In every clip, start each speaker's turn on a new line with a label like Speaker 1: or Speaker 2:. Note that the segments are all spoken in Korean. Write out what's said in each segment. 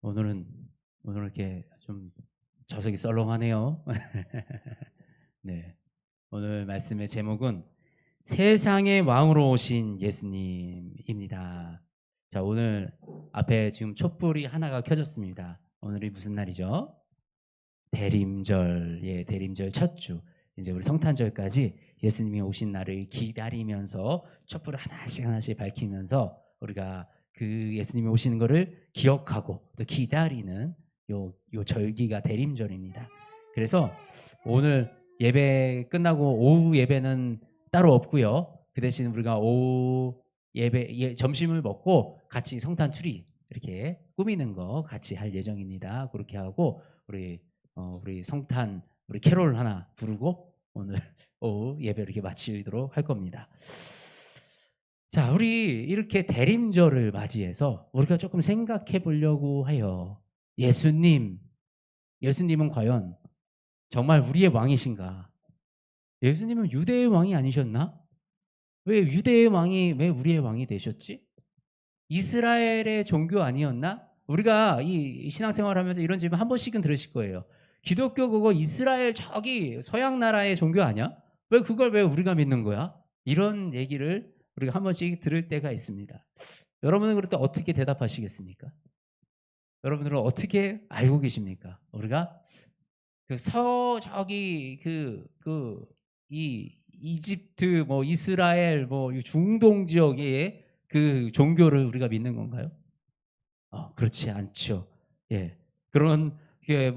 Speaker 1: 오늘은 오늘 이렇게 좀 좌석이 썰렁하네요. 네. 오늘 말씀의 제목은 세상의 왕으로 오신 예수님입니다. 자, 오늘 앞에 지금 촛불이 하나가 켜졌습니다. 오늘이 무슨 날이죠? 대림절. 예, 대림절 첫 주. 이제 우리 성탄절까지 예수님이 오신 날을 기다리면서 촛불을 하나씩 하나씩 밝히면서 우리가 그 예수님이 오시는 거를 기억하고 또 기다리는 요 절기가 대림절입니다. 그래서 오늘 예배 끝나고 오후 예배는 따로 없고요. 그 대신 우리가 오후 점심을 먹고 같이 성탄 트리 이렇게 꾸미는 거 같이 할 예정입니다. 그렇게 하고 우리 성탄 우리 캐롤 하나 부르고 오늘 오후 예배 이렇게 마치도록 할 겁니다. 자, 우리 이렇게 대림절을 맞이해서 우리가 조금 생각해 보려고 해요. 예수님은 과연 정말 우리의 왕이신가? 예수님은 유대의 왕이 아니셨나? 왜 유대의 왕이 왜 우리의 왕이 되셨지? 이스라엘의 종교 아니었나? 우리가 이 신앙생활하면서 이런 질문 한 번씩은 들으실 거예요. 기독교 그거 이스라엘 저기 서양 나라의 종교 아니야? 왜 그걸 왜 우리가 믿는 거야? 이런 얘기를 우리가 한 번씩 들을 때가 있습니다. 여러분은 그럴 때 어떻게 대답하시겠습니까? 여러분들은 어떻게 알고 계십니까? 우리가 저기 이 이집트 뭐 이스라엘 뭐 중동 지역의 그 종교를 우리가 믿는 건가요? 그렇지 않죠. 예. 그런 게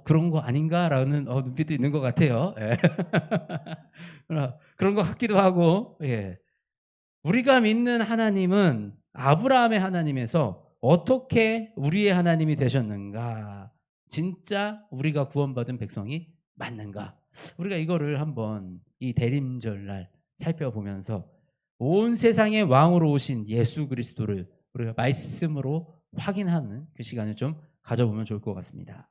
Speaker 1: 그런 거 아닌가라는 눈빛도 있는 것 같아요. 예. 그런 것 같기도 하고, 예. 우리가 믿는 하나님은 아브라함의 하나님에서 어떻게 우리의 하나님이 되셨는가? 진짜 우리가 구원받은 백성이 맞는가? 우리가 이거를 한번 이 대림절날 살펴보면서 온 세상의 왕으로 오신 예수 그리스도를 우리가 말씀으로 확인하는 그 시간을 좀 가져보면 좋을 것 같습니다.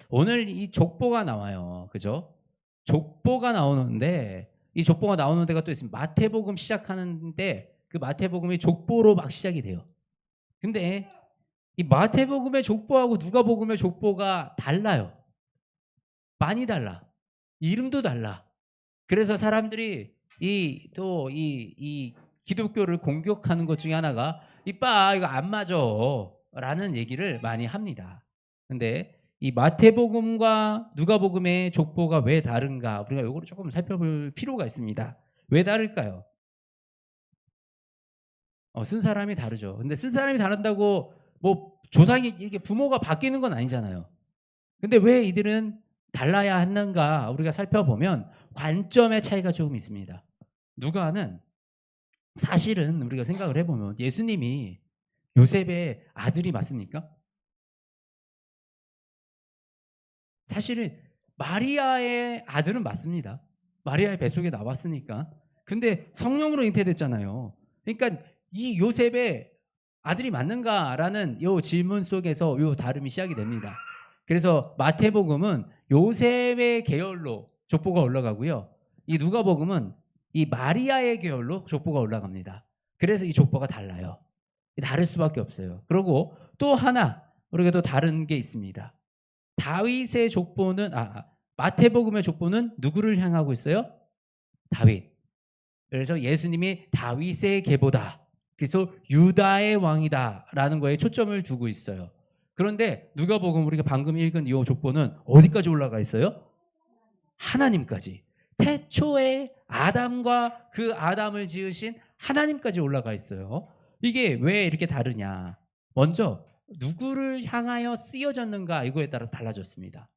Speaker 1: 오늘 이 족보가 나와요. 그죠? 족보가 나오는데 이 족보가 나오는 데가 또 있습니다. 마태복음 시작하는데 그 마태복음이 족보로 막 시작이 돼요. 근데 이 마태복음의 족보하고 누가복음의 족보가 달라요. 많이 달라. 이름도 달라. 그래서 사람들이 이 기독교를 공격하는 것 중에 하나가 이빠 이거 안 맞아 라는 얘기를 많이 합니다. 근데 이 마태복음과 누가복음의 족보가 왜 다른가 우리가 이거를 조금 살펴볼 필요가 있습니다. 왜 다를까요? 쓴 사람이 다르죠. 근데 쓴 사람이 다른다고 뭐 조상이 이게 부모가 바뀌는 건 아니잖아요. 근데 왜 이들은 달라야 하는가 우리가 살펴보면 관점의 차이가 조금 있습니다. 누가는 사실은 우리가 생각을 해보면 예수님이 요셉의 아들이 맞습니까? 사실은 마리아의 아들은 맞습니다. 마리아의 뱃속에 나왔으니까. 근데 성령으로 잉태됐잖아요. 그러니까 이 요셉의 아들이 맞는가라는 요 질문 속에서 요 다름이 시작이 됩니다. 그래서 마태복음은 요셉의 계열로 족보가 올라가고요. 이 누가복음은 이 마리아의 계열로 족보가 올라갑니다. 그래서 이 족보가 달라요. 다를 수밖에 없어요. 그리고 또 하나 우리가 또 다른 게 있습니다. 다윗의 족보는 마태복음의 족보는 누구를 향하고 있어요? 다윗. 그래서 예수님이 다윗의 계보다. 그래서 유다의 왕이다라는 거에 초점을 두고 있어요. 그런데 누가복음 우리가 방금 읽은 이 족보는 어디까지 올라가 있어요? 하나님까지. 태초에 아담과 그 아담을 지으신 하나님까지 올라가 있어요. 이게 왜 이렇게 다르냐? 먼저 누구를 향하여 쓰여졌는가 이거에 따라서 달라졌습니다.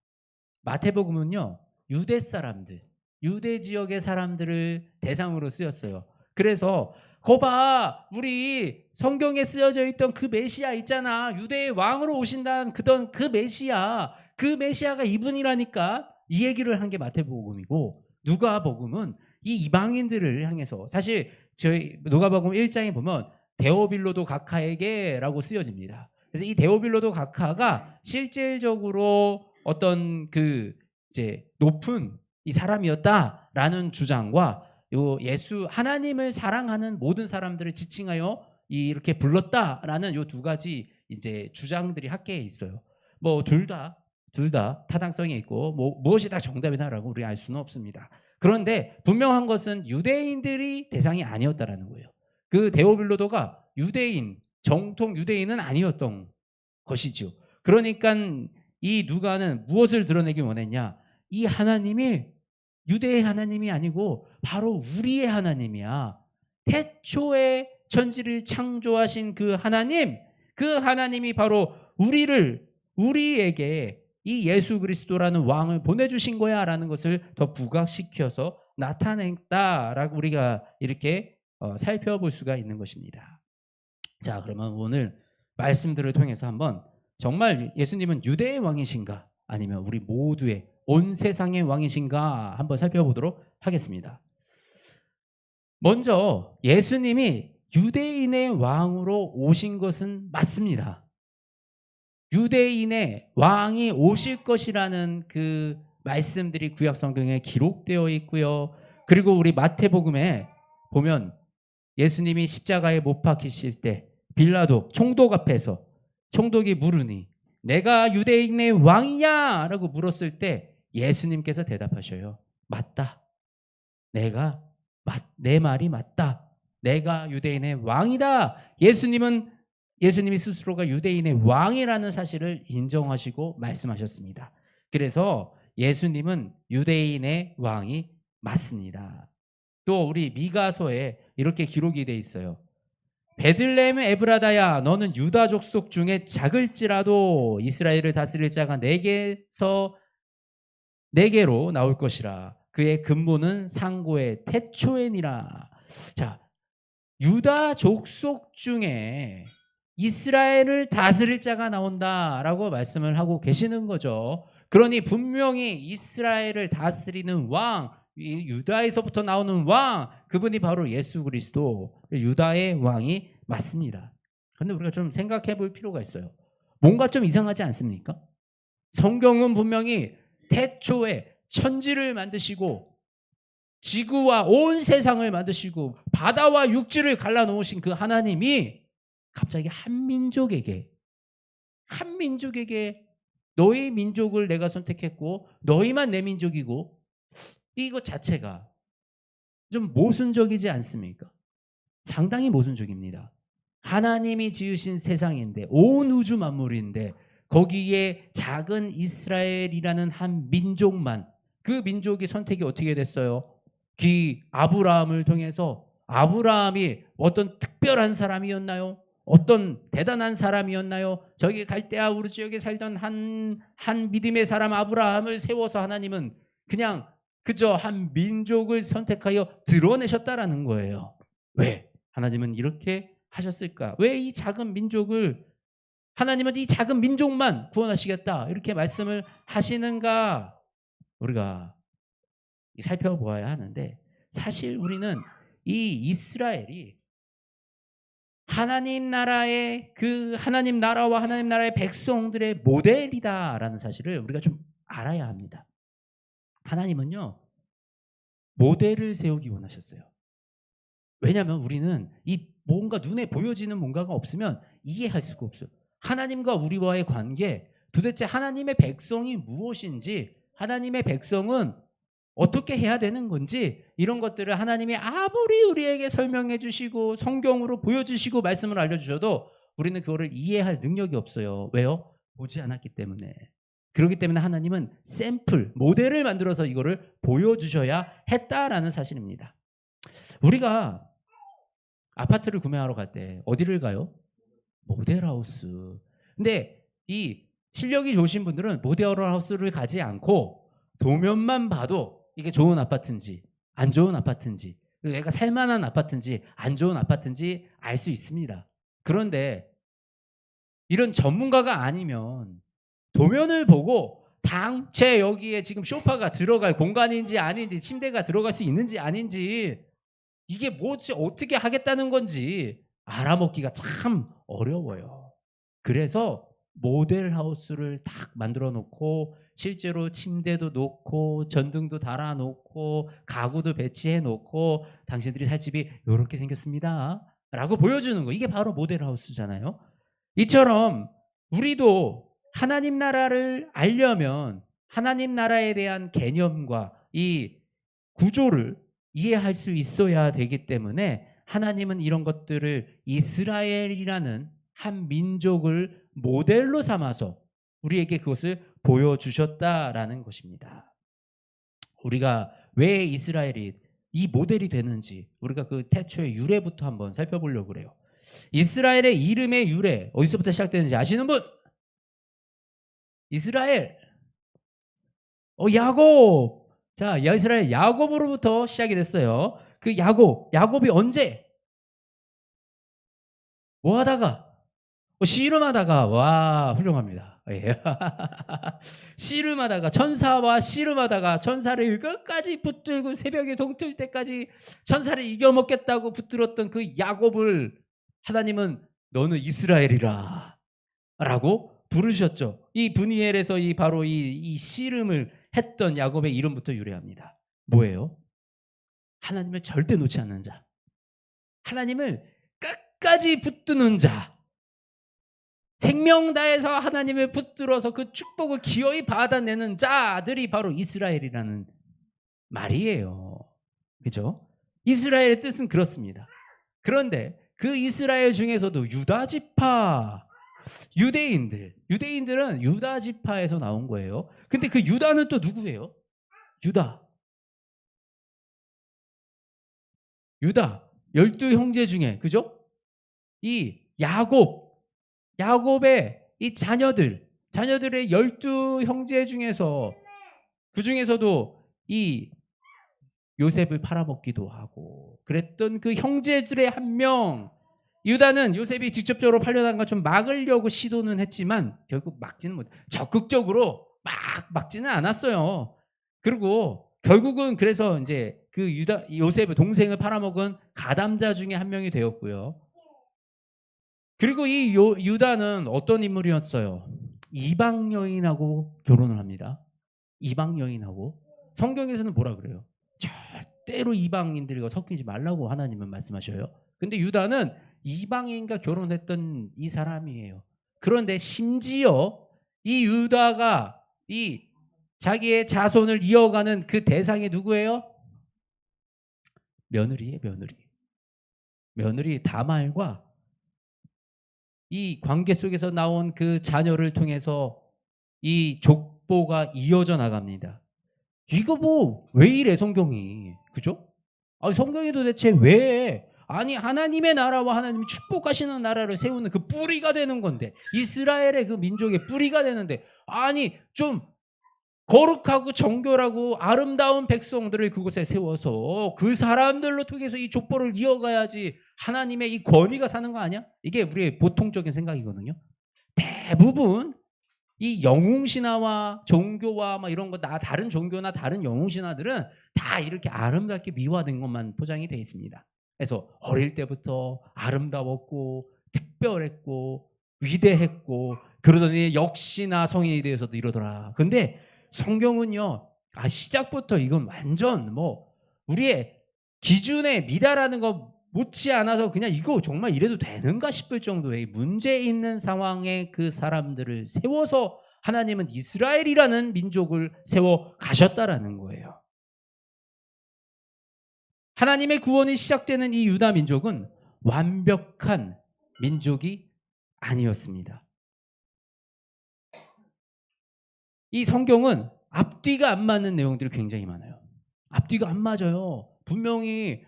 Speaker 1: 마태복음은요. 유대 사람들, 유대 지역의 사람들을 대상으로 쓰였어요. 그래서 거봐 우리 성경에 쓰여져 있던 그 메시아 있잖아. 유대의 왕으로 오신다는 그 메시아. 그 메시아가 이분이라니까. 이 얘기를 한 게 마태복음이고 누가복음은 이 이방인들을 향해서 사실 저희 누가복음 1장에 보면 데오빌로도 각하에게라고 쓰여집니다. 그래서 이 데오빌로도 각하가 실질적으로 어떤 이제 높은 이 사람이었다라는 주장과 요 예수 하나님을 사랑하는 모든 사람들을 지칭하여 이렇게 불렀다라는 요 두 가지 이제 주장들이 학계에 있어요. 뭐 둘 다 타당성이 있고 뭐 무엇이 다 정답이다라고 우리 알 수는 없습니다. 그런데 분명한 것은 유대인들이 대상이 아니었다라는 거예요. 그 데오빌로도가 유대인, 정통 유대인은 아니었던 것이죠. 그러니까 이 누가는 무엇을 드러내기 원했냐? 이 하나님이 유대의 하나님이 아니고 바로 우리의 하나님이야. 태초에 천지를 창조하신 그 하나님이 바로 우리에게 이 예수 그리스도라는 왕을 보내주신 거야라는 것을 더 부각시켜서 나타냈다라고 우리가 이렇게 살펴볼 수가 있는 것입니다. 자, 그러면 오늘 말씀들을 통해서 한번 정말 예수님은 유대의 왕이신가 아니면 우리 모두의 온 세상의 왕이신가 한번 살펴보도록 하겠습니다. 먼저 예수님이 유대인의 왕으로 오신 것은 맞습니다. 유대인의 왕이 오실 것이라는 그 말씀들이 구약 성경에 기록되어 있고요. 그리고 우리 마태복음에 보면 예수님이 십자가에 못 박히실 때 빌라도 총독 앞에서 총독이 물으니 내가 유대인의 왕이냐? 라고 물었을 때 예수님께서 대답하셔요. 맞다. 내 말이 맞다. 내가 유대인의 왕이다. 예수님이 스스로가 유대인의 왕이라는 사실을 인정하시고 말씀하셨습니다. 그래서 예수님은 유대인의 왕이 맞습니다. 또 우리 미가서에 이렇게 기록이 돼 있어요. 베들레헴 에브라다야 너는 유다 족속 중에 작을지라도 이스라엘을 다스릴 자가 내게로 나올 것이라. 그의 근본은 상고의 태초에니라. 자, 유다 족속 중에 이스라엘을 다스릴 자가 나온다라고 말씀을 하고 계시는 거죠. 그러니 분명히 이스라엘을 다스리는 왕, 유다에서부터 나오는 왕, 그분이 바로 예수 그리스도, 유다의 왕이 맞습니다. 그런데 우리가 좀 생각해 볼 필요가 있어요. 뭔가 좀 이상하지 않습니까? 성경은 분명히 태초에 천지를 만드시고 지구와 온 세상을 만드시고 바다와 육지를 갈라놓으신 그 하나님이 갑자기 한 민족에게 너희 민족을 내가 선택했고 너희만 내 민족이고, 이것 자체가 좀 모순적이지 않습니까? 상당히 모순적입니다. 하나님이 지으신 세상인데 온 우주 만물인데 거기에 작은 이스라엘이라는 한 민족만, 그 민족이 선택이 어떻게 됐어요? 아브라함을 통해서 아브라함이 어떤 특별한 사람이었나요? 어떤 대단한 사람이었나요? 저기 갈대아 우르 지역에 살던 한 믿음의 사람 아브라함을 세워서 하나님은 그냥 그저 한 민족을 선택하여 드러내셨다라는 거예요. 왜? 하나님은 이렇게 하셨을까? 왜 이 작은 민족을, 하나님은 이 작은 민족만 구원하시겠다 이렇게 말씀을 하시는가? 우리가 살펴보아야 하는데, 사실 우리는 이 이스라엘이 하나님 나라의 하나님 나라와 하나님 나라의 백성들의 모델이다라는 사실을 우리가 좀 알아야 합니다. 하나님은요, 모델을 세우기 원하셨어요. 왜냐하면 우리는 이 뭔가 눈에 보여지는 뭔가가 없으면 이해할 수가 없어요. 하나님과 우리와의 관계, 도대체 하나님의 백성이 무엇인지, 하나님의 백성은 어떻게 해야 되는 건지, 이런 것들을 하나님이 아무리 우리에게 설명해 주시고 성경으로 보여주시고 말씀을 알려주셔도 우리는 그거를 이해할 능력이 없어요. 왜요? 보지 않았기 때문에. 그렇기 때문에 하나님은 샘플, 모델을 만들어서 이거를 보여주셔야 했다라는 사실입니다. 우리가 아파트를 구매하러 갈 때 어디를 가요? 모델하우스. 근데 이 실력이 좋으신 분들은 모델하우스를 가지 않고 도면만 봐도 이게 좋은 아파트인지 안 좋은 아파트인지, 내가 살만한 아파트인지 안 좋은 아파트인지 알 수 있습니다. 그런데 이런 전문가가 아니면 도면을 보고 당최 여기에 지금 소파가 들어갈 공간인지 아닌지, 침대가 들어갈 수 있는지 아닌지, 이게 뭐지, 어떻게 하겠다는 건지 알아먹기가 참 어려워요. 그래서 모델하우스를 딱 만들어 놓고 실제로 침대도 놓고 전등도 달아 놓고 가구도 배치해 놓고 당신들이 살 집이 이렇게 생겼습니다. 라고 보여주는 거. 이게 바로 모델하우스잖아요. 이처럼 우리도 하나님 나라를 알려면 하나님 나라에 대한 개념과 이 구조를 이해할 수 있어야 되기 때문에 하나님은 이런 것들을 이스라엘이라는 한 민족을 모델로 삼아서 우리에게 그것을 보여주셨다라는 것입니다. 우리가 왜 이스라엘이 이 모델이 되는지 우리가 그 태초의 유래부터 한번 살펴보려고 그래요. 이스라엘의 이름의 유래 어디서부터 시작되는지 아시는 분? 이스라엘. 야곱. 자, 이스라엘 야곱으로부터 시작이 됐어요. 그 야곱이 언제? 뭐 하다가? 씨름하다가. 와, 훌륭합니다. 예. 씨름하다가 천사와 씨름하다가 천사를 끝까지 붙들고 새벽에 동틀 때까지 천사를 이겨먹겠다고 붙들었던 그 야곱을 하나님은 너는 이스라엘이라 라고 부르셨죠. 이 브니엘에서 바로 이 씨름을 했던 야곱의 이름부터 유래합니다. 뭐예요? 하나님을 절대 놓지 않는 자, 하나님을 끝까지 붙드는 자, 생명 다해서 하나님을 붙들어서 그 축복을 기어이 받아내는 자들이 바로 이스라엘이라는 말이에요. 그죠? 이스라엘의 뜻은 그렇습니다. 그런데 그 이스라엘 중에서도 유다 지파, 유대인들은 유다 지파에서 나온 거예요. 근데 그 유다는 또 누구예요? 유다 12 형제 중에, 그죠? 이 야곱의 이 자녀들의 12 형제 중에서 그 중에서도 이 요셉을 팔아먹기도 하고 그랬던 그 형제들의 한 명. 유다는 요셉이 직접적으로 팔려나간 걸 좀 막으려고 시도는 했지만 결국 막지는 못, 적극적으로 막지는 않았어요. 그리고 결국은 그래서 이제 그 요셉의 동생을 팔아먹은 가담자 중에 한 명이 되었고요. 그리고 이 유다는 어떤 인물이었어요? 이방 여인하고 결혼을 합니다. 이방 여인하고. 성경에서는 뭐라 그래요? 절대로 이방인들과 섞이지 말라고 하나님은 말씀하셔요. 근데 유다는 이방인과 결혼했던 이 사람이에요. 그런데 심지어 이 유다가 이 자기의 자손을 이어가는 그 대상이 누구예요? 며느리예요, 며느리 다말과 이 관계 속에서 나온 그 자녀를 통해서 이 족보가 이어져 나갑니다. 이거 뭐 왜 이래 성경이, 그죠? 성경이 도대체 왜, 아니 하나님의 나라와 하나님이 축복하시는 나라를 세우는 그 뿌리가 되는 건데, 이스라엘의 그 민족의 뿌리가 되는데, 아니 좀 거룩하고 정결하고 아름다운 백성들을 그곳에 세워서 그 사람들로 통해서 이 족보를 이어가야지 하나님의 이 권위가 사는 거 아니야? 이게 우리의 보통적인 생각이거든요. 대부분 이 영웅신화와 종교와 막 이런 거, 다른 종교나 다른 영웅신화들은 다 이렇게 아름답게 미화된 것만 포장이 되어 있습니다. 그래서 어릴 때부터 아름다웠고 특별했고 위대했고 그러더니 역시나 성인이 되어서도 이러더라. 근데 성경은요, 시작부터 이건 완전 뭐 우리의 기준에 미달하는 거 못지 않아서 그냥 이거 정말 이래도 되는가 싶을 정도의 문제 있는 상황에 그 사람들을 세워서 하나님은 이스라엘이라는 민족을 세워 가셨다라는 거예요. 하나님의 구원이 시작되는 이 유다 민족은 완벽한 민족이 아니었습니다. 이 성경은 앞뒤가 안 맞는 내용들이 굉장히 많아요. 앞뒤가 안 맞아요. 분명히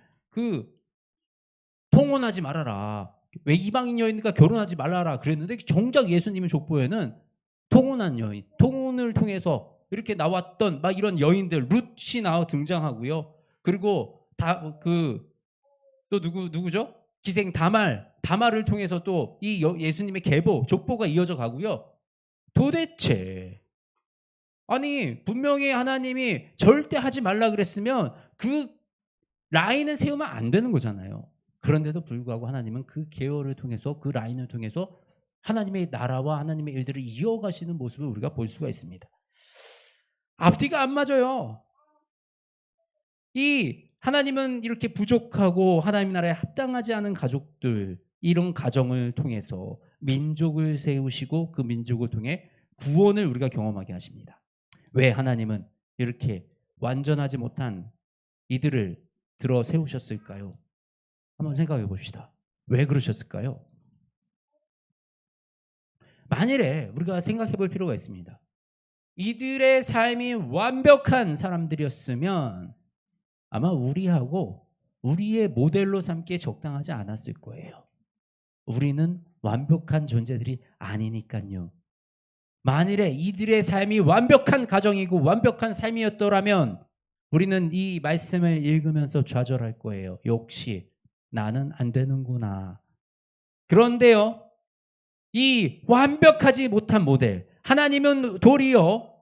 Speaker 1: 통혼하지 말아라, 왜 이방인 여인과 결혼하지 말아라 그랬는데 정작 예수님의 족보에는 통혼한 여인, 통혼을 통해서 이렇게 나왔던 막 이런 여인들, 룻이 등장하고요. 그리고 또 누구죠? 기생 다말을 통해서 또 이 예수님의 계보, 족보가 이어져 가고요. 도대체 아니 분명히 하나님이 절대 하지 말라 그랬으면 그 라인은 세우면 안 되는 거잖아요. 그런데도 불구하고 하나님은 그 계열을 통해서, 그 라인을 통해서 하나님의 나라와 하나님의 일들을 이어가시는 모습을 우리가 볼 수가 있습니다. 앞뒤가 안 맞아요. 이 하나님은 이렇게 부족하고 하나님 나라에 합당하지 않은 가족들, 이런 가정을 통해서 민족을 세우시고 그 민족을 통해 구원을 우리가 경험하게 하십니다. 왜 하나님은 이렇게 완전하지 못한 이들을 들어 세우셨을까요? 한번 생각해 봅시다. 왜 그러셨을까요? 만일에 우리가 생각해 볼 필요가 있습니다. 이들의 삶이 완벽한 사람들이었으면 아마 우리하고 우리의 모델로 삼기에 적당하지 않았을 거예요. 우리는 완벽한 존재들이 아니니까요. 만일에 이들의 삶이 완벽한 가정이고 완벽한 삶이었더라면 우리는 이 말씀을 읽으면서 좌절할 거예요. 역시 나는 안 되는구나. 그런데요, 이 완벽하지 못한 모델, 하나님은 도리어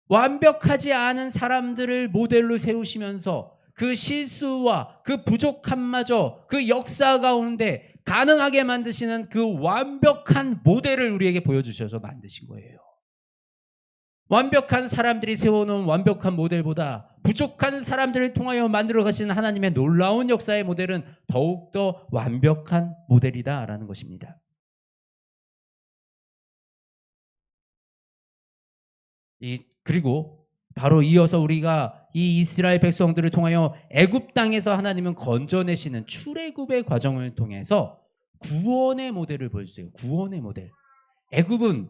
Speaker 1: 완벽하지 않은 사람들을 모델로 세우시면서 그 실수와 그 부족함마저 그 역사 가운데 가능하게 만드시는 그 완벽한 모델을 우리에게 보여주셔서 만드신 거예요. 완벽한 사람들이 세워놓은 완벽한 모델보다 부족한 사람들을 통하여 만들어 가시는 하나님의 놀라운 역사의 모델은 더욱더 완벽한 모델이다라는 것입니다. 그리고 바로 이어서 우리가 이 이스라엘 백성들을 통하여 애굽 땅에서 하나님은 건져내시는 출애굽의 과정을 통해서 구원의 모델을 보여주세요. 구원의 모델. 애굽은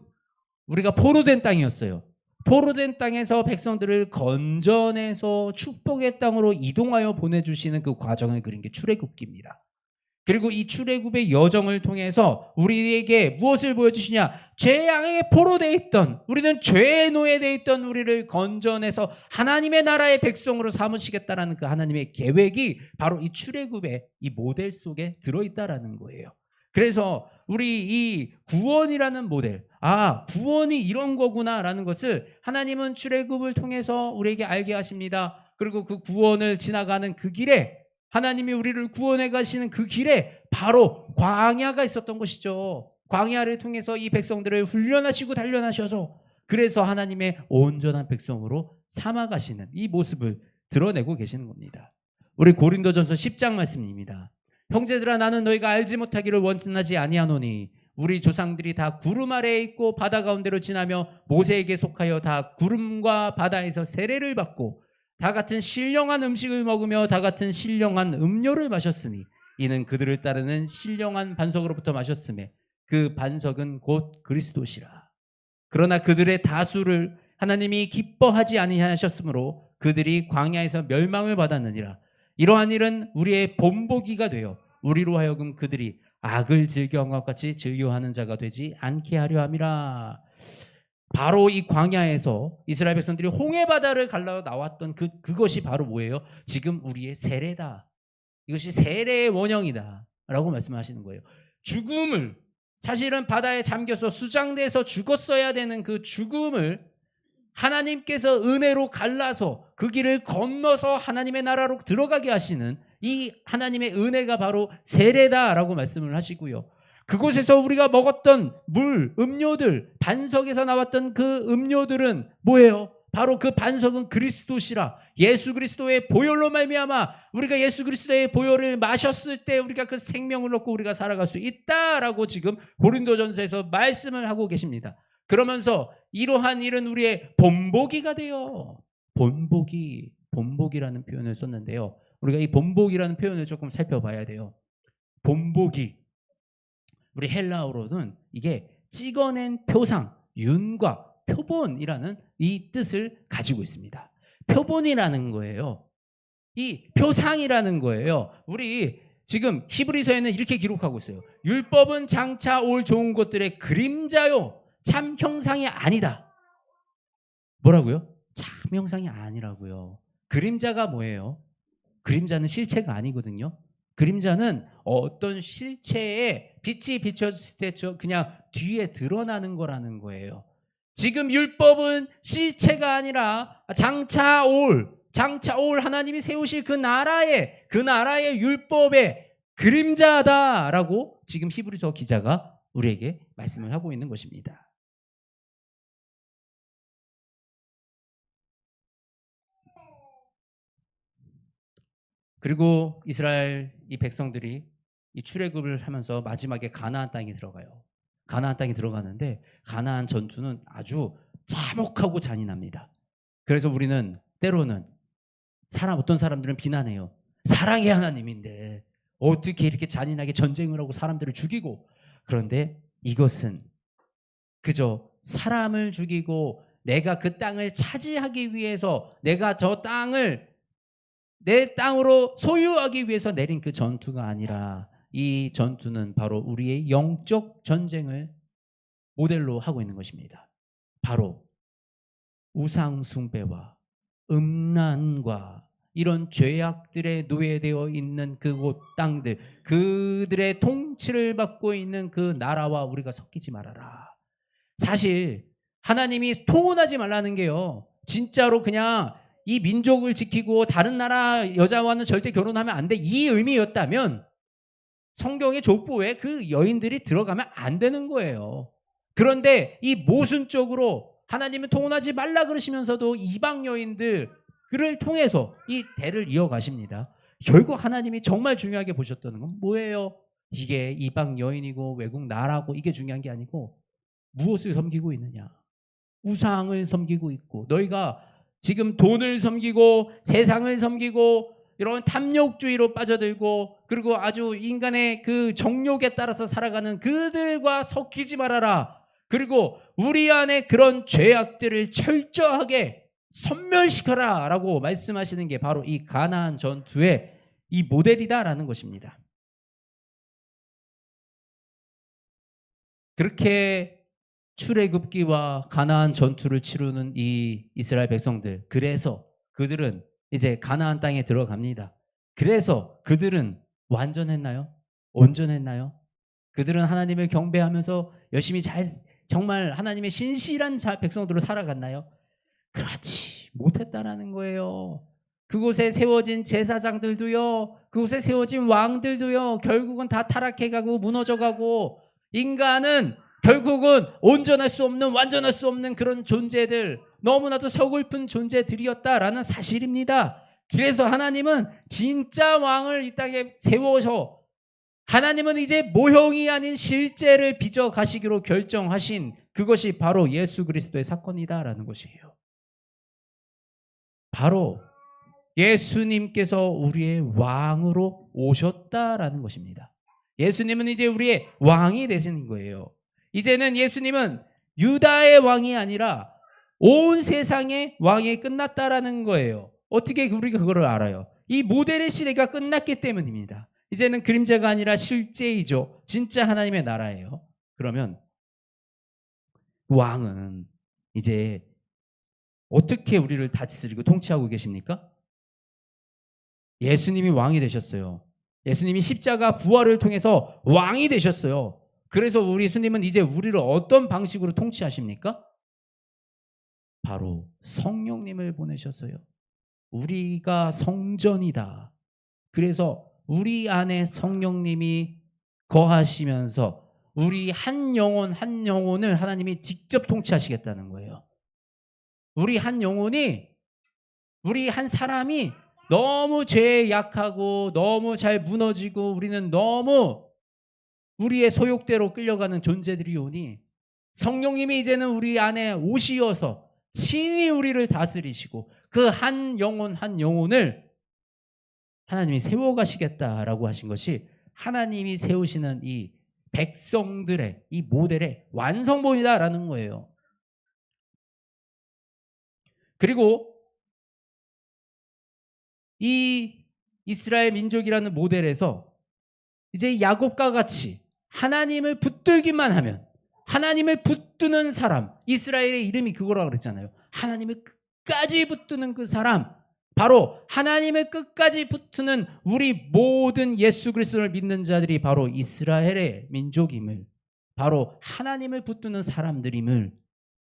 Speaker 1: 우리가 포로된 땅이었어요. 포로된 땅에서 백성들을 건져내서 축복의 땅으로 이동하여 보내주시는 그 과정을 그린 게 출애굽기입니다. 그리고 이 출애굽의 여정을 통해서 우리에게 무엇을 보여주시냐? 죄악에 포로되어 있던, 우리는 죄에 노예되어 있던 우리를 건져내서 하나님의 나라의 백성으로 삼으시겠다라는 그 하나님의 계획이 바로 이 출애굽의 이 모델 속에 들어있다라는 거예요. 그래서 우리 이 구원이라는 모델, 구원이 이런 거구나라는 것을 하나님은 출애굽을 통해서 우리에게 알게 하십니다. 그리고 그 구원을 지나가는 그 길에, 하나님이 우리를 구원해 가시는 그 길에 바로 광야가 있었던 것이죠. 광야를 통해서 이 백성들을 훈련하시고 단련하셔서 그래서 하나님의 온전한 백성으로 삼아 가시는 이 모습을 드러내고 계시는 겁니다. 우리 고린도전서 10장 말씀입니다. 형제들아, 나는 너희가 알지 못하기를 원하지 아니하노니 우리 조상들이 다 구름 아래에 있고 바다 가운데로 지나며 모세에게 속하여 다 구름과 바다에서 세례를 받고 다 같은 신령한 음식을 먹으며 다 같은 신령한 음료를 마셨으니 이는 그들을 따르는 신령한 반석으로부터 마셨음에 그 반석은 곧 그리스도시라. 그러나 그들의 다수를 하나님이 기뻐하지 아니하셨으므로 그들이 광야에서 멸망을 받았느니라. 이러한 일은 우리의 본보기가 되어 우리로 하여금 그들이 악을 즐겨한 것 같이 즐겨하는 자가 되지 않게 하려 함이라. 바로 이 광야에서 이스라엘 백성들이 홍해바다를 갈라 나왔던 그것이 바로 뭐예요? 지금 우리의 세례다. 이것이 세례의 원형이다 라고 말씀하시는 거예요. 죽음을, 사실은 바다에 잠겨서 수장돼서 죽었어야 되는 그 죽음을 하나님께서 은혜로 갈라서 그 길을 건너서 하나님의 나라로 들어가게 하시는 이 하나님의 은혜가 바로 세례다라고 말씀을 하시고요. 그곳에서 우리가 먹었던 물, 음료들, 반석에서 나왔던 그 음료들은 뭐예요? 바로 그 반석은 그리스도시라. 예수 그리스도의 보혈로 말미암아 우리가 예수 그리스도의 보혈을 마셨을 때 우리가 그 생명을 얻고 우리가 살아갈 수 있다라고 지금 고린도전서에서 말씀을 하고 계십니다. 그러면서 이러한 일은 우리의 본보기가 돼요. 본보기라는 표현을 썼는데요. 우리가 이 본보기라는 표현을 조금 살펴봐야 돼요. 본보기, 우리 헬라어로는 이게 찍어낸 표상, 윤곽, 표본이라는 이 뜻을 가지고 있습니다. 표본이라는 거예요. 이 표상이라는 거예요. 우리 지금 히브리서에는 이렇게 기록하고 있어요. 율법은 장차 올 좋은 것들의 그림자요, 참 형상이 아니다. 뭐라고요? 참 형상이 아니라고요. 그림자가 뭐예요? 그림자는 실체가 아니거든요. 그림자는 어떤 실체에 빛이 비춰졌을 때 그냥 뒤에 드러나는 거라는 거예요. 지금 율법은 실체가 아니라 장차 올 하나님이 세우실 그 나라의 율법의 그림자다라고 지금 히브리서 기자가 우리에게 말씀을 하고 있는 것입니다. 그리고 이스라엘 이 백성들이 이 출애굽을 하면서 마지막에 가나안 땅에 들어가요. 가나안 땅에 들어가는데 가나안 전투는 아주 참혹하고 잔인합니다. 그래서 우리는 때로는 어떤 사람들은 비난해요. 사랑의 하나님인데 어떻게 이렇게 잔인하게 전쟁을 하고 사람들을 죽이고. 그런데 이것은 그저 사람을 죽이고 내가 그 땅을 차지하기 위해서, 내가 저 땅을 내 땅으로 소유하기 위해서 내린 그 전투가 아니라, 이 전투는 바로 우리의 영적 전쟁을 모델로 하고 있는 것입니다. 바로 우상 숭배와 음란과 이런 죄악들에 노예되어 있는 그곳 땅들, 그들의 통치를 받고 있는 그 나라와 우리가 섞이지 말아라. 사실 하나님이 통혼하지 말라는 게요, 진짜로 그냥 이 민족을 지키고 다른 나라 여자와는 절대 결혼하면 안 돼, 이 의미였다면 성경의 족보에 그 여인들이 들어가면 안 되는 거예요. 그런데 이 모순적으로 하나님은 통혼하지 말라 그러시면서도 이방 여인들을 통해서 이 대를 이어가십니다. 결국 하나님이 정말 중요하게 보셨다는 건 뭐예요? 이게 이방 여인이고 외국 나라고 이게 중요한 게 아니고 무엇을 섬기고 있느냐? 우상을 섬기고 있고, 너희가 지금 돈을 섬기고 세상을 섬기고 이런 탐욕주의로 빠져들고, 그리고 아주 인간의 그 정욕에 따라서 살아가는 그들과 섞이지 말아라. 그리고 우리 안에 그런 죄악들을 철저하게 섬멸시켜라 라고 말씀하시는 게 바로 이 가나안 전투의 이 모델이다라는 것입니다. 그렇게 출애굽기와 가나안 전투를 치르는 이 이스라엘 백성들, 그래서 그들은 이제 가나안 땅에 들어갑니다. 그래서 그들은 완전했나요? 온전했나요? 그들은 하나님을 경배하면서 열심히 정말 하나님의 신실한 백성들로 살아갔나요? 그렇지 못했다라는 거예요. 그곳에 세워진 제사장들도요, 그곳에 세워진 왕들도요, 결국은 다 타락해가고 무너져가고, 인간은 결국은 온전할 수 없는, 완전할 수 없는 그런 존재들, 너무나도 서글픈 존재들이었다라는 사실입니다. 그래서 하나님은 진짜 왕을 이 땅에 세워서, 하나님은 이제 모형이 아닌 실제를 빚어 가시기로 결정하신 그것이 바로 예수 그리스도의 사건이다라는 것이에요. 바로 예수님께서 우리의 왕으로 오셨다라는 것입니다. 예수님은 이제 우리의 왕이 되시는 거예요. 이제는 예수님은 유다의 왕이 아니라 온 세상의 왕이 끝났다라는 거예요. 어떻게 우리가 그걸 알아요? 이 모델의 시대가 끝났기 때문입니다. 이제는 그림자가 아니라 실제이죠. 진짜 하나님의 나라예요. 그러면 왕은 이제 어떻게 우리를 다스리고 통치하고 계십니까? 예수님이 왕이 되셨어요. 예수님이 십자가 부활을 통해서 왕이 되셨어요. 그래서 우리 예수님은 이제 우리를 어떤 방식으로 통치하십니까? 바로 성령님을 보내셨어요. 우리가 성전이다. 그래서 우리 안에 성령님이 거하시면서 우리 한 영혼 한 영혼을 하나님이 직접 통치하시겠다는 거예요. 우리 한 영혼이, 우리 한 사람이 너무 죄에 약하고 너무 잘 무너지고 우리는 너무 우리의 소욕대로 끌려가는 존재들이오니, 성령님이 이제는 우리 안에 오시어서 친히 우리를 다스리시고 그 한 영혼 한 영혼을 하나님이 세워가시겠다라고 하신 것이 하나님이 세우시는 이 백성들의 이 모델의 완성본이다라는 거예요. 그리고 이 이스라엘 민족이라는 모델에서 이제 야곱과 같이 하나님을 붙들기만 하면, 하나님을 붙드는 사람, 이스라엘의 이름이 그거라고 그랬잖아요. 하나님을 끝까지 붙드는 그 사람, 바로 하나님을 끝까지 붙드는 우리 모든 예수 그리스도를 믿는 자들이 바로 이스라엘의 민족임을, 바로 하나님을 붙드는 사람들임을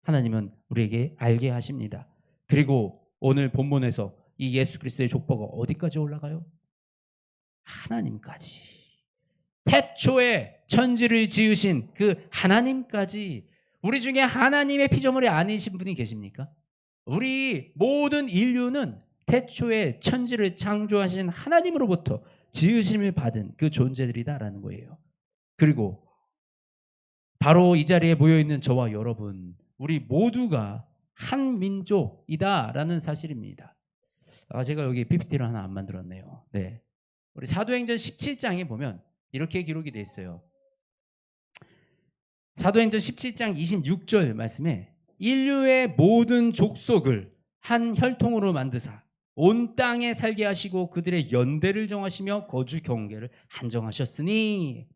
Speaker 1: 하나님은 우리에게 알게 하십니다. 그리고 오늘 본문에서 이 예수 그리스도의 족보가 어디까지 올라가요? 하나님까지. 태초에 천지를 지으신 그 하나님까지. 우리 중에 하나님의 피조물이 아니신 분이 계십니까? 우리 모든 인류는 태초에 천지를 창조하신 하나님으로부터 지으심을 받은 그 존재들이다라는 거예요. 그리고 바로 이 자리에 모여있는 저와 여러분, 우리 모두가 한 민족이다라는 사실입니다. 제가 여기 PPT를 하나 안 만들었네요. 네. 우리 사도행전 17장에 보면 이렇게 기록이 되어 있어요. 사도행전 17장 26절 말씀에 인류의 모든 족속을 한 혈통으로 만드사 온 땅에 살게 하시고 그들의 연대를 정하시며 거주 경계를 한정하셨으니,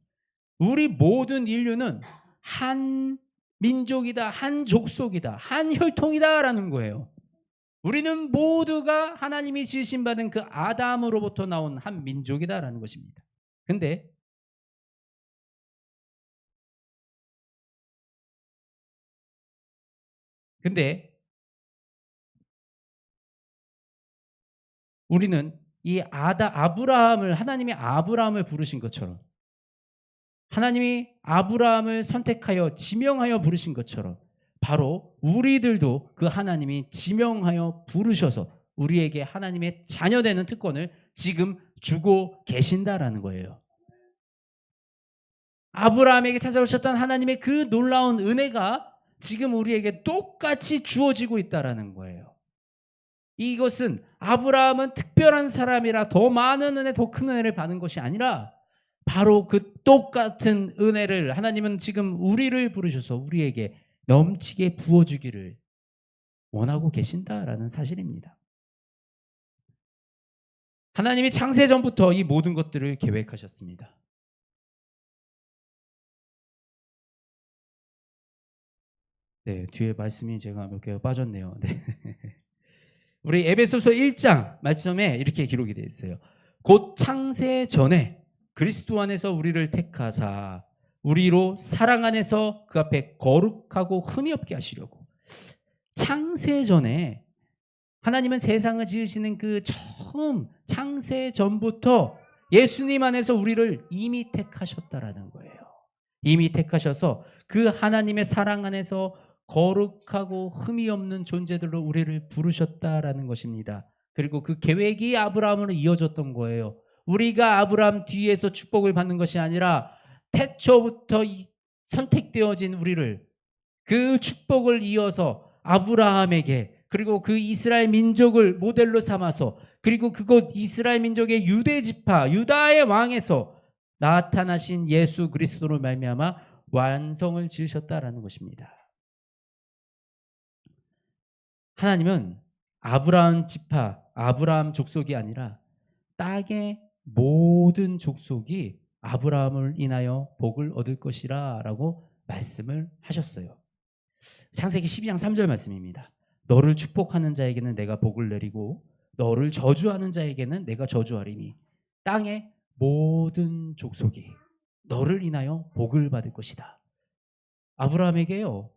Speaker 1: 우리 모든 인류는 한 민족이다, 한 족속이다, 한 혈통이다라는 거예요. 우리는 모두가 하나님이 지으신 받은 그 아담으로부터 나온 한 민족이다라는 것입니다. 근데 우리는 이 아브라함을, 하나님이 아브라함을 부르신 것처럼, 하나님이 아브라함을 선택하여 지명하여 부르신 것처럼 바로 우리들도 그 하나님이 지명하여 부르셔서 우리에게 하나님의 자녀되는 특권을 지금 주고 계신다라는 거예요. 아브라함에게 찾아오셨던 하나님의 그 놀라운 은혜가 지금 우리에게 똑같이 주어지고 있다라는 거예요. 이것은 아브라함은 특별한 사람이라 더 많은 은혜, 더 큰 은혜를 받은 것이 아니라 바로 그 똑같은 은혜를 하나님은 지금 우리를 부르셔서 우리에게 넘치게 부어주기를 원하고 계신다라는 사실입니다. 하나님이 창세 전부터 이 모든 것들을 계획하셨습니다. 네, 뒤에 말씀이 제가 몇 개가 빠졌네요. 네. 우리 에베소서 1장 말씀에 이렇게 기록이 되어 있어요. 곧 창세 전에 그리스도 안에서 우리를 택하사 우리로 사랑 안에서 그 앞에 거룩하고 흠이 없게 하시려고. 창세 전에 하나님은 세상을 지으시는 그 처음 창세 전부터 예수님 안에서 우리를 이미 택하셨다라는 거예요. 이미 택하셔서 그 하나님의 사랑 안에서 거룩하고 흠이 없는 존재들로 우리를 부르셨다라는 것입니다. 그리고 그 계획이 아브라함으로 이어졌던 거예요. 우리가 아브라함 뒤에서 축복을 받는 것이 아니라 태초부터 선택되어진 우리를, 그 축복을 이어서 아브라함에게, 그리고 그 이스라엘 민족을 모델로 삼아서, 그리고 그곳 이스라엘 민족의 유대 지파 유다의 왕에서 나타나신 예수 그리스도로 말미암아 완성을 지으셨다라는 것입니다. 하나님은 아브라함 지파, 아브라함 족속이 아니라 땅의 모든 족속이 아브라함을 인하여 복을 얻을 것이라 라고 말씀을 하셨어요. 창세기 12장 3절 말씀입니다. 너를 축복하는 자에게는 내가 복을 내리고 너를 저주하는 자에게는 내가 저주하리니 땅의 모든 족속이 너를 인하여 복을 받을 것이다. 아브라함에게요,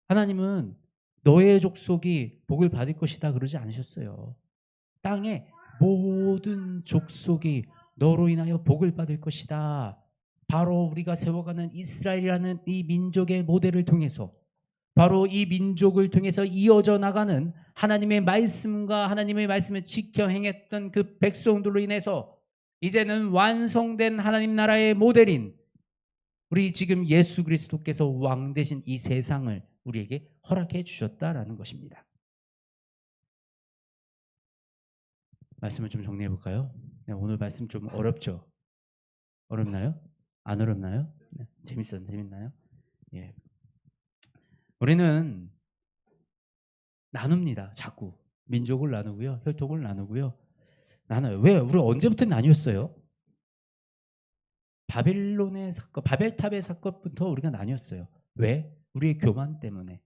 Speaker 1: 하나님은 너의 족속이 복을 받을 것이다 그러지 않으셨어요. 땅의 모든 족속이 너로 인하여 복을 받을 것이다. 바로 우리가 세워가는 이스라엘이라는 이 민족의 모델을 통해서, 바로 이 민족을 통해서 이어져 나가는 하나님의 말씀과 하나님의 말씀을 지켜 행했던 그 백성들로 인해서 이제는 완성된 하나님 나라의 모델인 우리 지금 예수 그리스도께서 왕 되신 이 세상을 우리에게 허락해 주셨다라는 것입니다. 말씀을 좀 정리해 볼까요? 오늘 말씀 좀 어렵죠? 어렵나요? 안 어렵나요? 네. 재밌나요? 예. 우리는 나눕니다. 자꾸 민족을 나누고요, 혈통을 나누고요. 나눠요. 왜? 우리 언제부터 나뉘었어요? 바벨론의 사건, 바벨탑의 사건부터 우리가 나뉘었어요. 왜? 우리의 교만 때문에.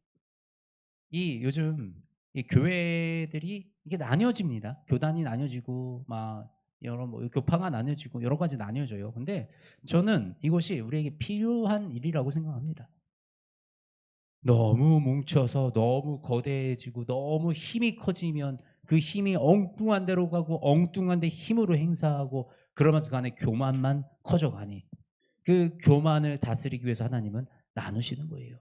Speaker 1: 요즘 이 교회들이 이게 나뉘어집니다. 교단이 나뉘어지고 막 여러 교파가 나뉘어지고 여러 가지 나뉘어져요. 근데 저는 이것이 우리에게 필요한 일이라고 생각합니다. 너무 뭉쳐서 너무 거대해지고 너무 힘이 커지면 그 힘이 엉뚱한 데로 가고 엉뚱한 데 힘으로 행사하고 그러면서 간에 교만만 커져가니, 그 교만을 다스리기 위해서 하나님은 나누시는 거예요.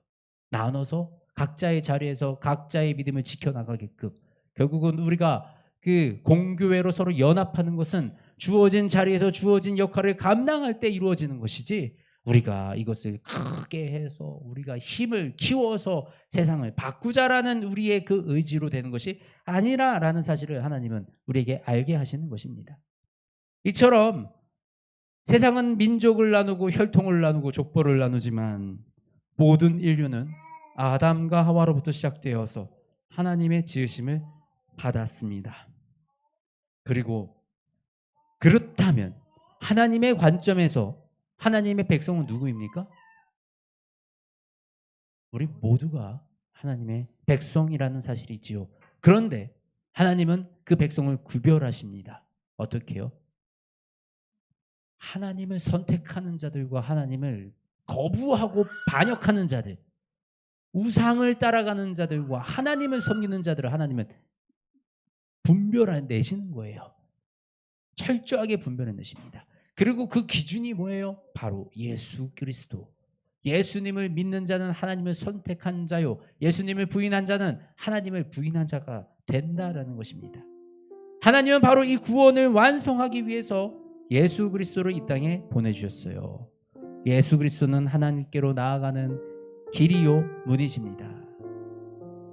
Speaker 1: 나눠서 각자의 자리에서 각자의 믿음을 지켜나가게끔, 결국은 우리가 그 공교회로 서로 연합하는 것은 주어진 자리에서 주어진 역할을 감당할 때 이루어지는 것이지, 우리가 이것을 크게 해서 우리가 힘을 키워서 세상을 바꾸자라는 우리의 그 의지로 되는 것이 아니라라는 사실을 하나님은 우리에게 알게 하시는 것입니다. 이처럼 세상은 민족을 나누고 혈통을 나누고 족보를 나누지만 모든 인류는 아담과 하와로부터 시작되어서 하나님의 지으심을 받았습니다. 그리고 그렇다면 하나님의 관점에서 하나님의 백성은 누구입니까? 우리 모두가 하나님의 백성이라는 사실이지요. 그런데 하나님은 그 백성을 구별하십니다. 어떻게요? 하나님을 선택하는 자들과 하나님을 거부하고 반역하는 자들, 우상을 따라가는 자들과 하나님을 섬기는 자들을 하나님은 분별해내시는 거예요. 철저하게 분별해내십니다. 그리고 그 기준이 뭐예요? 바로 예수 그리스도. 예수님을 믿는 자는 하나님을 선택한 자요, 예수님을 부인한 자는 하나님을 부인한 자가 된다라는 것입니다. 하나님은 바로 이 구원을 완성하기 위해서 예수 그리스도를 이 땅에 보내주셨어요. 예수 그리스도는 하나님께로 나아가는 길이요 문이십니다.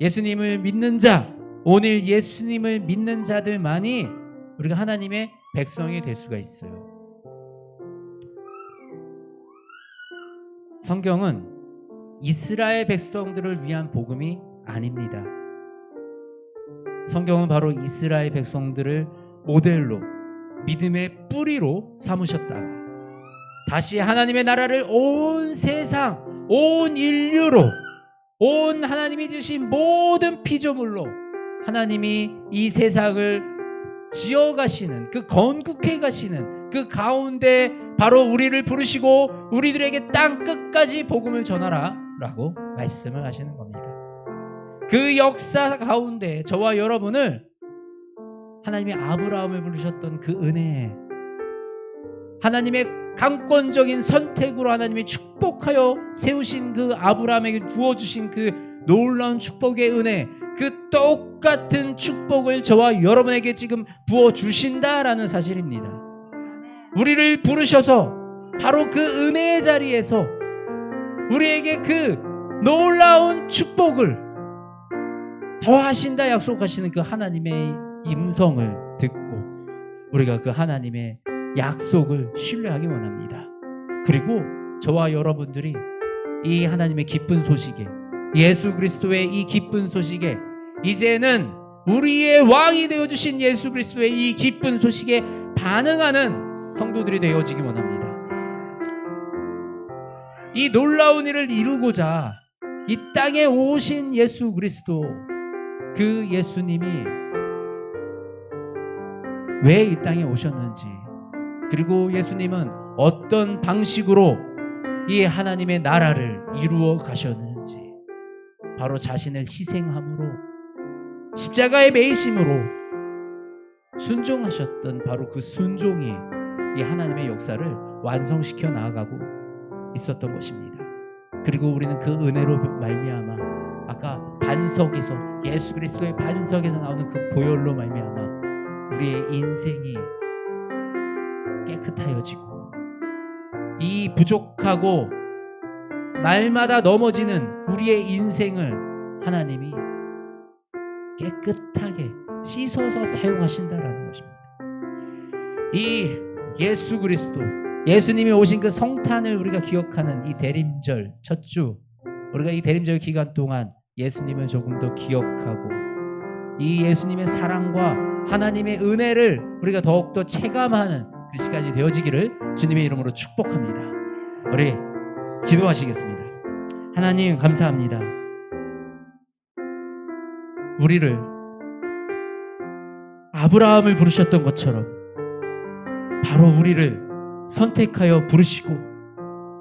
Speaker 1: 예수님을 믿는 자, 오늘 예수님을 믿는 자들만이 우리가 하나님의 백성이 될 수가 있어요. 성경은 이스라엘 백성들을 위한 복음이 아닙니다. 성경은 바로 이스라엘 백성들을 모델로, 믿음의 뿌리로 삼으셨다. 다시 하나님의 나라를 온 세상, 온 인류로, 온 하나님이 주신 모든 피조물로 하나님이 이 세상을 지어가시는, 그 건국해 가시는 그 가운데 바로 우리를 부르시고 우리들에게 땅 끝까지 복음을 전하라 라고 말씀을 하시는 겁니다. 그 역사 가운데 저와 여러분을 하나님이 아브라함을 부르셨던 그 은혜에, 하나님의 강권적인 선택으로 하나님이 축복하여 세우신 그 아브라함에게 부어주신 그 놀라운 축복의 은혜, 그 똑같은 축복을 저와 여러분에게 지금 부어주신다라는 사실입니다. 우리를 부르셔서 바로 그 은혜의 자리에서 우리에게 그 놀라운 축복을 더하신다 약속하시는 그 하나님의 임성을 듣고 우리가 그 하나님의 약속을 신뢰하기 원합니다. 그리고 저와 여러분들이 이 하나님의 기쁜 소식에, 예수 그리스도의 이 기쁜 소식에, 이제는 우리의 왕이 되어주신 예수 그리스도의 이 기쁜 소식에 반응하는 성도들이 되어지기 원합니다. 이 놀라운 일을 이루고자 이 땅에 오신 예수 그리스도, 그 예수님이 왜 이 땅에 오셨는지, 그리고 예수님은 어떤 방식으로 이 하나님의 나라를 이루어 가셨는지, 바로 자신을 희생함으로, 십자가에 매이심으로 순종하셨던 바로 그 순종이 이 하나님의 역사를 완성시켜 나아가고 있었던 것입니다. 그리고 우리는 그 은혜로 말미암아, 아까 반석에서, 예수 그리스도의 반석에서 나오는 그 보혈로 말미암아 우리의 인생이 깨끗하여지고, 이 부족하고 날마다 넘어지는 우리의 인생을 하나님이 깨끗하게 씻어서 사용하신다라는 것입니다. 이 예수 그리스도, 예수님이 오신 그 성탄을 우리가 기억하는 이 대림절 첫 주, 우리가 이 대림절 기간 동안 예수님을 조금 더 기억하고 이 예수님의 사랑과 하나님의 은혜를 우리가 더욱더 체감하는 그 시간이 되어지기를 주님의 이름으로 축복합니다. 우리 기도하시겠습니다. 하나님 감사합니다. 우리를 아브라함을 부르셨던 것처럼 바로 우리를 선택하여 부르시고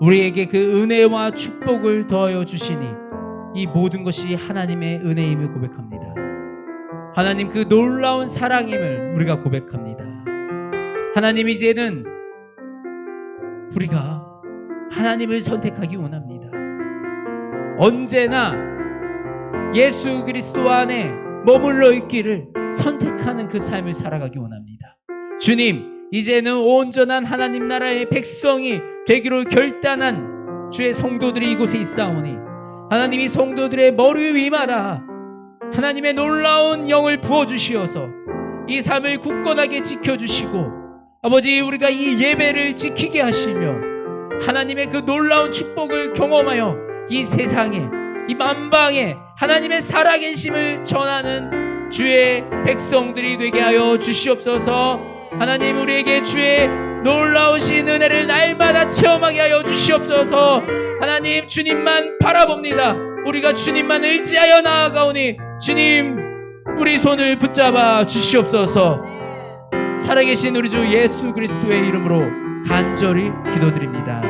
Speaker 1: 우리에게 그 은혜와 축복을 더하여 주시니 이 모든 것이 하나님의 은혜임을 고백합니다. 하나님 그 놀라운 사랑임을 우리가 고백합니다. 하나님 이제는 우리가 하나님을 선택하기 원합니다. 언제나 예수 그리스도 안에 머물러 있기를 선택하는 그 삶을 살아가기 원합니다. 주님, 이제는 온전한 하나님 나라의 백성이 되기로 결단한 주의 성도들이 이곳에 있사오니 하나님이 성도들의 머리 위마다 하나님의 놀라운 영을 부어주시어서 이 삶을 굳건하게 지켜주시고 아버지, 우리가 이 예배를 지키게 하시며 하나님의 그 놀라운 축복을 경험하여 이 세상에, 이 만방에 하나님의 살아계심을 전하는 주의 백성들이 되게 하여 주시옵소서. 하나님, 우리에게 주의 놀라우신 은혜를 날마다 체험하게 하여 주시옵소서. 하나님, 주님만 바라봅니다. 우리가 주님만 의지하여 나아가오니 주님, 우리 손을 붙잡아 주시옵소서. 살아계신 우리 주 예수 그리스도의 이름으로 간절히 기도드립니다.